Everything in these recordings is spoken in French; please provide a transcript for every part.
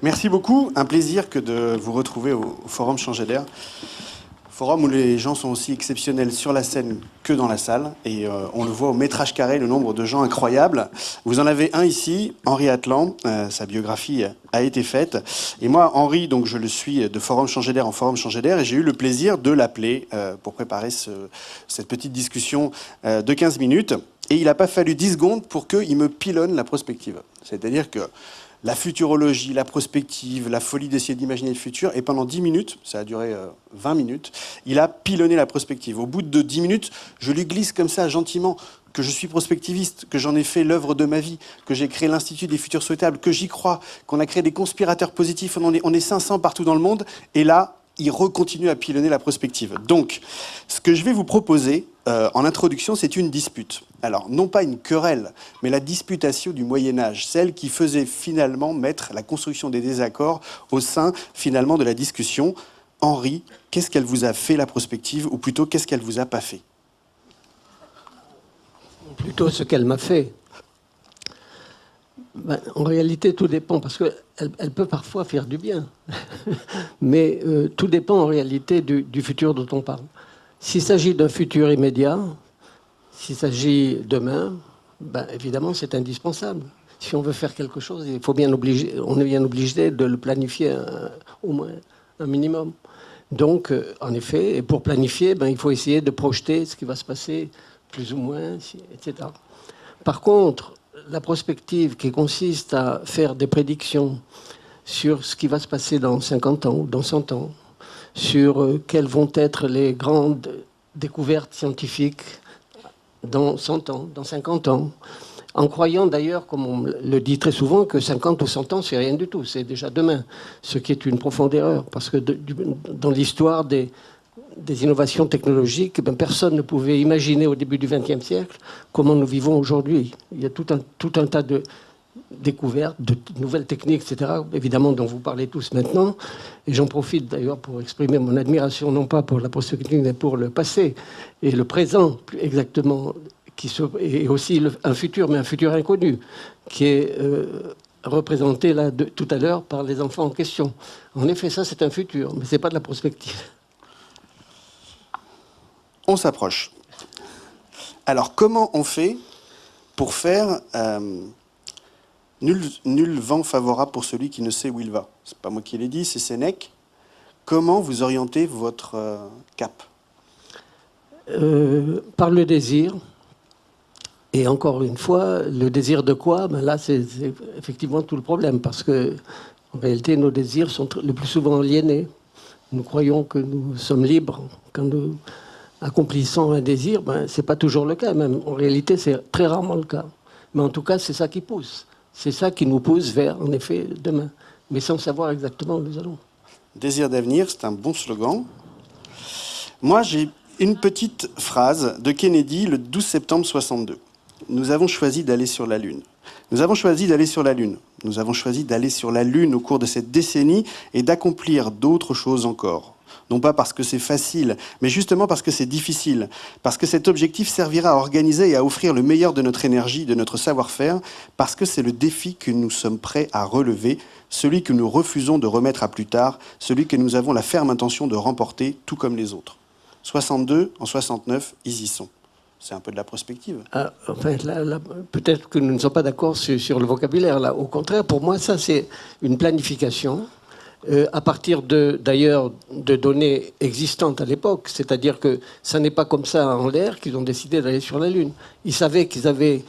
Merci beaucoup. Un plaisir que de vous retrouver au Forum Changer d'air. Forum où les gens sont aussi exceptionnels sur la scène que dans la salle. Et on le voit au métrage carré, le nombre de gens incroyables. Vous en avez un ici, Henri Atlan. Sa biographie a été faite. Et moi, Henri, donc, je le suis de Forum Changer d'air en Forum Changer d'air. Et j'ai eu le plaisir de l'appeler pour préparer cette petite discussion de 15 minutes. Et il n'a pas fallu 10 secondes pour qu'il me pilonne la prospective. C'est-à-dire que la futurologie, la prospective, la folie d'essayer d'imaginer le futur. Et pendant 10 minutes, ça a duré 20 minutes, il a pilonné la prospective. Au bout de 10 minutes, je lui glisse comme ça, gentiment, que je suis prospectiviste, que j'en ai fait l'œuvre de ma vie, que j'ai créé l'Institut des futurs souhaitables, que j'y crois, qu'on a créé des conspirateurs positifs, on est 500 partout dans le monde. Et là, il recontinue à pilonner la prospective. Donc, ce que je vais vous proposer en introduction, c'est une dispute. Alors, non pas une querelle, mais la disputatio du Moyen-Âge, celle qui faisait finalement mettre la construction des désaccords au sein, finalement, de la discussion. Henri, qu'est-ce qu'elle vous a fait, la prospective, ou plutôt, qu'est-ce qu'elle vous a pas fait? Plutôt ce qu'elle m'a fait. Ben, en réalité, tout dépend, parce qu'elle peut parfois faire du bien. Mais tout dépend en réalité du futur dont on parle. S'il s'agit d'un futur immédiat, s'il s'agit demain, ben, évidemment, c'est indispensable. Si on veut faire quelque chose, on est bien obligé de le planifier au moins un minimum. Donc, en effet, et pour planifier, ben, il faut essayer de projeter ce qui va se passer, plus ou moins, etc. Par contre, la prospective qui consiste à faire des prédictions sur ce qui va se passer dans 50 ans ou dans 100 ans, sur quelles vont être les grandes découvertes scientifiques dans 100 ans, dans 50 ans, en croyant d'ailleurs, comme on le dit très souvent, que 50 ou 100 ans, c'est rien du tout, c'est déjà demain, ce qui est une profonde erreur, parce que dans l'histoire des innovations technologiques, ben, personne ne pouvait imaginer au début du XXe siècle comment nous vivons aujourd'hui. Il y a tout un tas de découvertes, de nouvelles techniques, etc., évidemment, dont vous parlez tous maintenant. Et j'en profite d'ailleurs pour exprimer mon admiration, non pas pour la prospective, mais pour le passé et le présent, plus exactement, et aussi un futur, mais un futur inconnu, qui est représenté là, tout à l'heure par les enfants en question. En effet, ça, c'est un futur, mais ce n'est pas de la prospective. On s'approche. Alors, comment on fait pour faire nul vent favorable pour celui qui ne sait où il va? C'est pas moi qui l'ai dit, c'est Sénèque. Comment vous orientez votre cap? Par le désir. Et encore une fois, le désir de quoi? Ben là, c'est effectivement tout le problème, parce que en réalité, nos désirs sont le plus souvent aliénés. Nous croyons que nous sommes libres quand nous accomplissant un désir, ben, ce n'est pas toujours le cas. Même en réalité, c'est très rarement le cas. Mais en tout cas, c'est ça qui pousse. C'est ça qui nous pousse vers, en effet, demain. Mais sans savoir exactement où nous allons. Désir d'avenir, c'est un bon slogan. Moi, j'ai une petite phrase de Kennedy le 12 septembre 62. Nous avons choisi d'aller sur la Lune. Nous avons choisi d'aller sur la Lune. Nous avons choisi d'aller sur la Lune au cours de cette décennie et d'accomplir d'autres choses encore. Non pas parce que c'est facile, mais justement parce que c'est difficile. Parce que cet objectif servira à organiser et à offrir le meilleur de notre énergie, de notre savoir-faire, parce que c'est le défi que nous sommes prêts à relever, celui que nous refusons de remettre à plus tard, celui que nous avons la ferme intention de remporter, tout comme les autres. 62, en 69, ils y sont. C'est un peu de la prospective. Enfin, là, peut-être que nous ne sommes pas d'accord sur le vocabulaire. Là. Au contraire, pour moi, ça, c'est une planification à partir d'ailleurs de données existantes à l'époque. C'est-à-dire que ça n'est pas comme ça en l'air qu'ils ont décidé d'aller sur la Lune. Ils savaient qu'ils avaient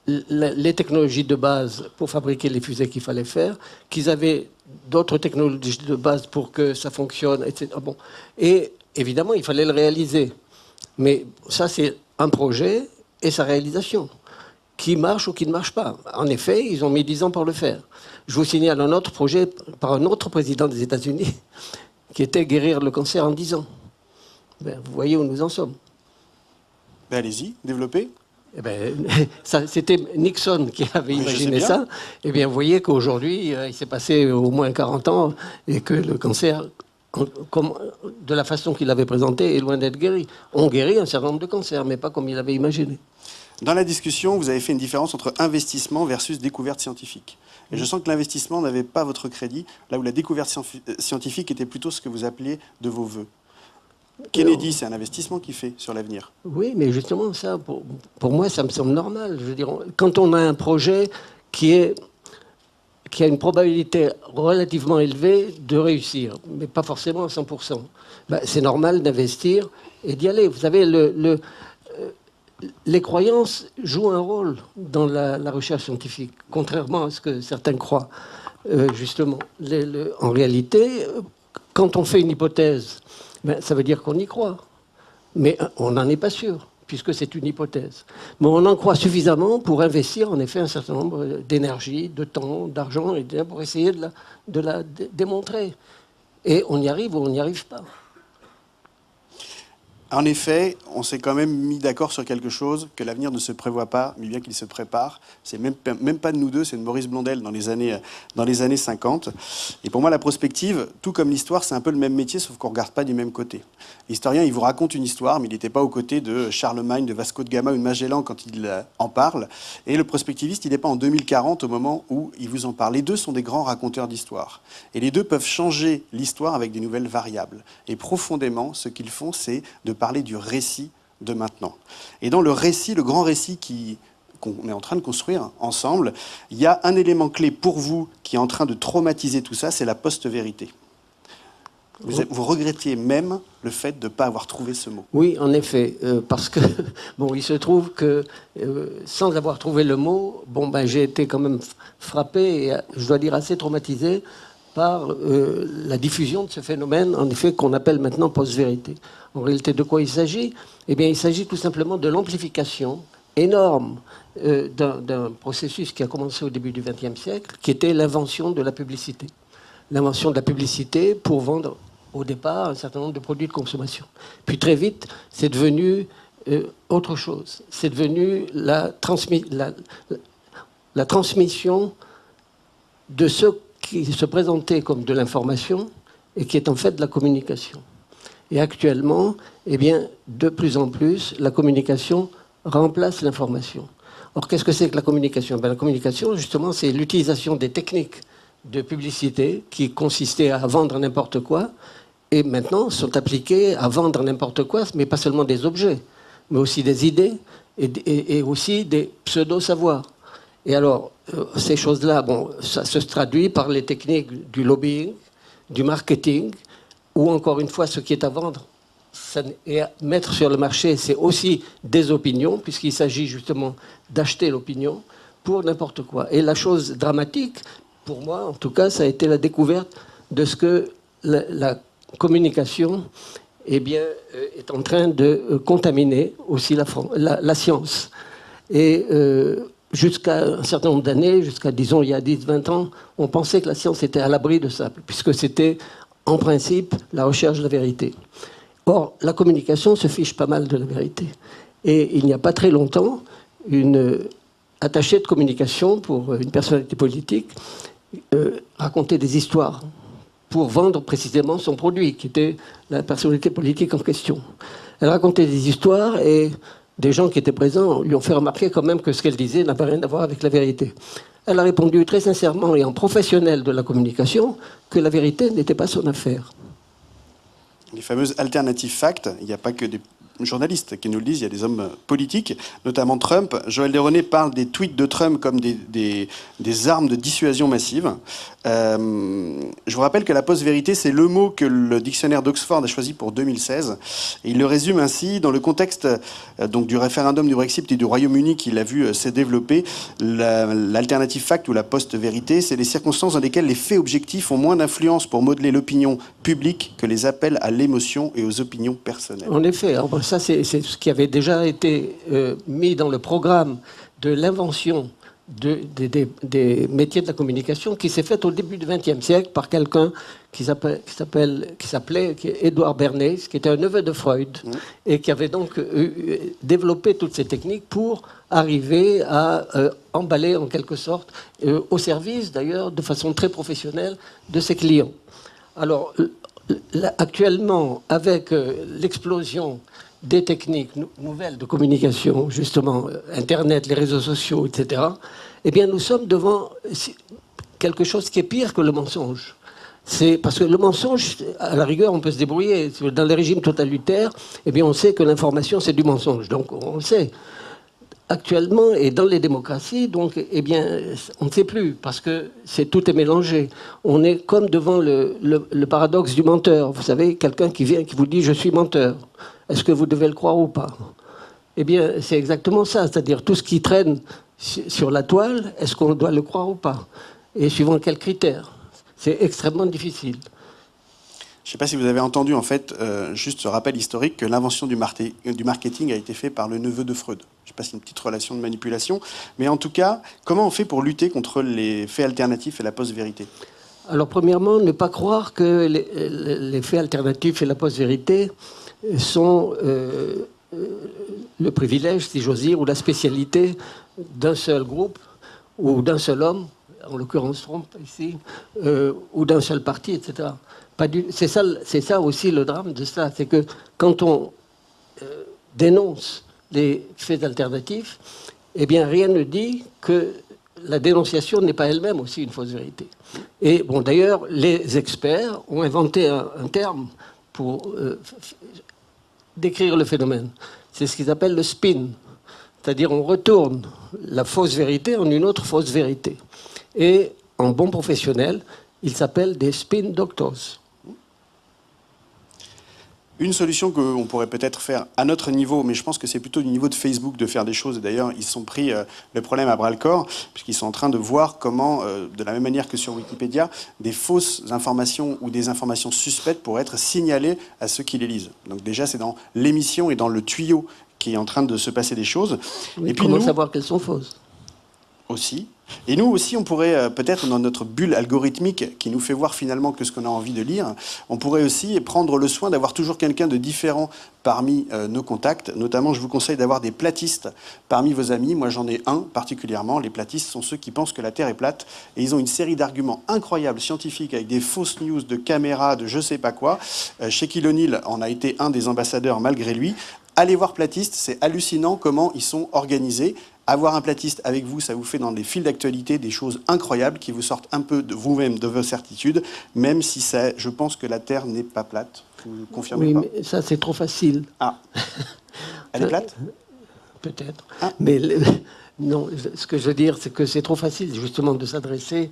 les technologies de base pour fabriquer les fusées qu'il fallait faire, qu'ils avaient d'autres technologies de base pour que ça fonctionne, etc. Bon. Et évidemment, il fallait le réaliser. Mais ça, c'est un projet et sa réalisation, qui marche ou qui ne marche pas. En effet, ils ont mis 10 ans pour le faire. Je vous signale un autre projet par un autre président des États-Unis, qui était guérir le cancer en 10 ans. Ben, vous voyez où nous en sommes. Ben, allez-y, développez. Eh ben, c'était Nixon qui avait imaginé ça. Eh bien, vous voyez qu'aujourd'hui, il s'est passé au moins 40 ans et que le cancer, de la façon qu'il avait présenté, est loin d'être guéri. On guérit un certain nombre de cancers, mais pas comme il avait imaginé. Dans la discussion, vous avez fait une différence entre investissement versus découverte scientifique. Et je sens que l'investissement n'avait pas votre crédit, là où la découverte scientifique était plutôt ce que vous appeliez de vos voeux. Kennedy, c'est un investissement qu'il fait sur l'avenir. Oui, mais justement, ça, pour moi, ça me semble normal. Je veux dire, quand on a un projet qui a une probabilité relativement élevée de réussir, mais pas forcément à 100%, ben, c'est normal d'investir et d'y aller. Vous savez, les croyances jouent un rôle dans la recherche scientifique, contrairement à ce que certains croient. Justement, en réalité, quand on fait une hypothèse, ben, ça veut dire qu'on y croit. Mais on n'en est pas sûr, puisque c'est une hypothèse. Mais on en croit suffisamment pour investir, en effet, un certain nombre d'énergie, de temps, d'argent, pour essayer de la démontrer. Et on y arrive ou on n'y arrive pas. En effet, on s'est quand même mis d'accord sur quelque chose, que l'avenir ne se prévoit pas, mais bien qu'il se prépare. C'est même pas de nous deux, c'est de Maurice Blondel dans les années 50. Et pour moi, la prospective, tout comme l'histoire, c'est un peu le même métier, sauf qu'on ne regarde pas du même côté. L'historien, il vous raconte une histoire, mais il n'était pas aux côtés de Charlemagne, de Vasco de Gama ou de Magellan quand il en parle. Et le prospectiviste, il n'est pas en 2040 au moment où il vous en parle. Les deux sont des grands raconteurs d'histoire. Et les deux peuvent changer l'histoire avec des nouvelles variables. Et profondément, ce qu'ils font, c'est de parler du récit de maintenant. Et dans le récit, le grand récit qu'on est en train de construire ensemble, il y a un élément clé pour vous qui est en train de traumatiser tout ça, c'est la post-vérité. Vous regrettiez même le fait de ne pas avoir trouvé ce mot. Oui, en effet, parce que bon, il se trouve que sans avoir trouvé le mot, bon, ben, j'ai été quand même frappé et je dois dire assez traumatisé par la diffusion de ce phénomène, en effet, qu'on appelle maintenant post-vérité. En réalité, de quoi il s'agit ? Eh bien, il s'agit tout simplement de l'amplification énorme d'un processus qui a commencé au début du XXe siècle, qui était l'invention de la publicité. L'invention de la publicité pour vendre, au départ, un certain nombre de produits de consommation. Puis très vite, c'est devenu autre chose. C'est devenu la transmission de ce qui se présentait comme de l'information et qui est en fait de la communication. Et actuellement, eh bien, de plus en plus, la communication remplace l'information. Or, qu'est-ce que c'est que la communication ? Ben, la communication, justement, c'est l'utilisation des techniques de publicité qui consistaient à vendre n'importe quoi et maintenant sont appliquées à vendre n'importe quoi, mais pas seulement des objets, mais aussi des idées et aussi des pseudo-savoirs. Et alors, ces choses-là, bon, ça se traduit par les techniques du lobbying, du marketing, ou encore une fois, ce qui est à vendre et à mettre sur le marché, c'est aussi des opinions, puisqu'il s'agit justement d'acheter l'opinion pour n'importe quoi. Et la chose dramatique, pour moi, en tout cas, ça a été la découverte de ce que la communication eh bien, est en train de contaminer aussi la science. Et jusqu'à un certain nombre d'années, jusqu'à, disons, il y a 10-20 ans, on pensait que la science était à l'abri de ça, puisque c'était, en principe, la recherche de la vérité. Or, la communication se fiche pas mal de la vérité. Et il n'y a pas très longtemps, une attachée de communication pour une personnalité politique racontait des histoires pour vendre précisément son produit, qui était la personnalité politique en question. Elle racontait des histoires et des gens qui étaient présents lui ont fait remarquer quand même que ce qu'elle disait n'avait rien à voir avec la vérité. Elle a répondu très sincèrement et en professionnel de la communication que la vérité n'était pas son affaire. Les fameuses alternative facts, il n'y a pas que des journalistes qui nous le disent, il y a des hommes politiques, notamment Trump. Joël Desrené parle des tweets de Trump comme des armes de dissuasion massive. Je vous rappelle que la post-vérité, c'est le mot que le dictionnaire d'Oxford a choisi pour 2016. Et il le résume ainsi, dans le contexte donc, du référendum du Brexit et du Royaume-Uni qu'il a vu s'est développé, l'alternative fact ou la post-vérité, c'est les circonstances dans lesquelles les faits objectifs ont moins d'influence pour modeler l'opinion publique que les appels à l'émotion et aux opinions personnelles. En effet, ça c'est ce qui avait déjà été mis dans le programme de l'invention des métiers de la communication qui s'est fait au début du XXe siècle par quelqu'un qui s'appelait Édouard Bernays, qui était un neveu de Freud et qui avait donc développé toutes ces techniques pour arriver à emballer en quelque sorte au service d'ailleurs de façon très professionnelle de ses clients. Alors actuellement, avec l'explosion des techniques nouvelles de communication, justement, Internet, les réseaux sociaux, etc., eh bien, nous sommes devant quelque chose qui est pire que le mensonge. C'est parce que le mensonge, à la rigueur, on peut se débrouiller. Dans les régimes totalitaires, eh bien, on sait que l'information, c'est du mensonge. Donc, on le sait. Actuellement, et dans les démocraties, donc, eh bien, on ne sait plus, parce que tout est mélangé. On est comme devant le paradoxe du menteur. Vous savez, quelqu'un qui vient, qui vous dit « je suis menteur ». Est-ce que vous devez le croire ou pas? Eh bien, c'est exactement ça. C'est-à-dire, tout ce qui traîne sur la toile, est-ce qu'on doit le croire ou pas? Et suivant quels critères? C'est extrêmement difficile. Je ne sais pas si vous avez entendu, en fait, juste ce rappel historique, que l'invention du marketing a été faite par le neveu de Freud. Je ne sais pas si c'est une petite relation de manipulation, mais en tout cas, comment on fait pour lutter contre les faits alternatifs et la post-vérité? Alors, premièrement, ne pas croire que les faits alternatifs et la post-vérité sont le privilège, si j'ose dire, ou la spécialité d'un seul groupe ou d'un seul homme, en l'occurrence Trump ici, ou d'un seul parti, etc. C'est ça aussi le drame de ça, c'est que quand on dénonce les faits alternatifs, eh bien rien ne dit que la dénonciation n'est pas elle-même aussi une fausse vérité. Et bon, d'ailleurs, les experts ont inventé un terme pour décrire le phénomène. C'est ce qu'ils appellent le spin. C'est-à-dire on retourne la fausse vérité en une autre fausse vérité. Et en bon professionnel, ils s'appellent des spin doctors. Une solution qu'on pourrait peut-être faire à notre niveau, mais je pense que c'est plutôt du niveau de Facebook de faire des choses. D'ailleurs, ils se sont pris le problème à bras-le-corps, puisqu'ils sont en train de voir comment, de la même manière que sur Wikipédia, des fausses informations ou des informations suspectes pourraient être signalées à ceux qui les lisent. Donc déjà, c'est dans l'émission et dans le tuyau qui est en train de se passer des choses. Oui, et puis comment savoir qu'elles sont fausses? Aussi. Et nous aussi, on pourrait peut-être, dans notre bulle algorithmique qui nous fait voir finalement que ce qu'on a envie de lire, on pourrait aussi prendre le soin d'avoir toujours quelqu'un de différent parmi nos contacts. Notamment, je vous conseille d'avoir des platistes parmi vos amis. Moi, j'en ai un particulièrement. Les platistes sont ceux qui pensent que la Terre est plate. Et ils ont une série d'arguments incroyables, scientifiques, avec des fausses news de caméras, de je sais pas quoi. Shaquille O'Neal en a été un des ambassadeurs malgré lui. Allez voir Platiste, c'est hallucinant comment ils sont organisés. Avoir un platiste avec vous, ça vous fait dans des fils d'actualité des choses incroyables qui vous sortent un peu de vous-même, de vos certitudes, même si je pense que la Terre n'est pas plate. Vous confirmez? Oui, pas? mais ça, c'est trop facile. Ah. Elle est plate? Peut-être. Ah. Mais non, ce que je veux dire, c'est que c'est trop facile, justement, de s'adresser,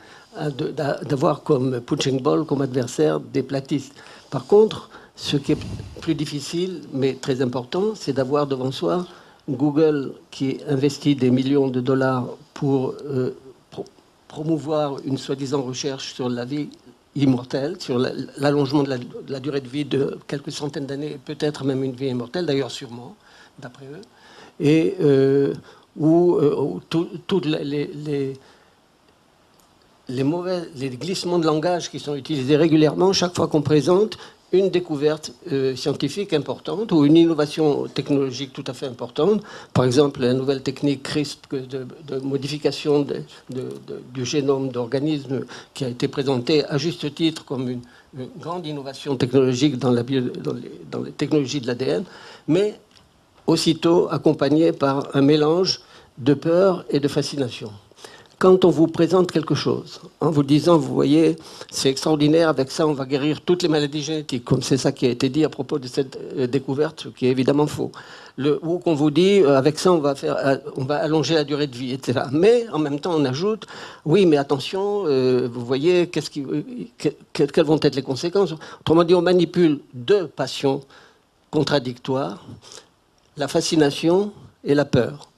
d'avoir comme punching ball, comme adversaire, des platistes. Par contre, ce qui est plus difficile, mais très important, c'est d'avoir devant soi Google qui investit des millions de dollars pour promouvoir une soi-disant recherche sur la vie immortelle, sur l'allongement de la durée de vie de quelques centaines d'années, peut-être même une vie immortelle, d'ailleurs sûrement, d'après eux, et où tous les glissements de langage qui sont utilisés régulièrement, chaque fois qu'on présente une découverte scientifique importante ou une innovation technologique tout à fait importante, par exemple la nouvelle technique CRISPR de modification du génome d'organismes qui a été présentée à juste titre comme une grande innovation technologique dans les technologies de l'ADN, mais aussitôt accompagnée par un mélange de peur et de fascination. Quand on vous présente quelque chose, en vous disant, vous voyez, c'est extraordinaire, avec ça on va guérir toutes les maladies génétiques, comme c'est ça qui a été dit à propos de cette découverte, ce qui est évidemment faux. Ou qu'on vous dit, avec ça on va allonger la durée de vie, etc. Mais en même temps on ajoute, oui mais attention, vous voyez, quelles vont être les conséquences? Autrement dit, on manipule deux passions contradictoires, la fascination et la peur.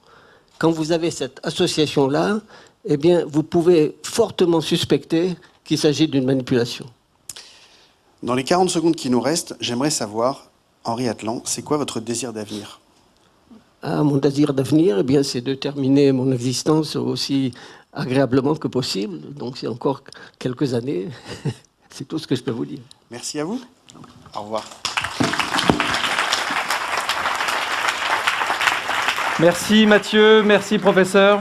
Quand vous avez cette association-là, eh bien, vous pouvez fortement suspecter qu'il s'agit d'une manipulation. Dans les 40 secondes qui nous restent, j'aimerais savoir, Henri Atlan, c'est quoi votre désir d'avenir? Mon désir d'avenir, eh bien, c'est de terminer mon existence aussi agréablement que possible. Donc, c'est encore quelques années. C'est tout ce que je peux vous dire. Merci à vous. Au revoir. Merci Mathieu, merci professeur.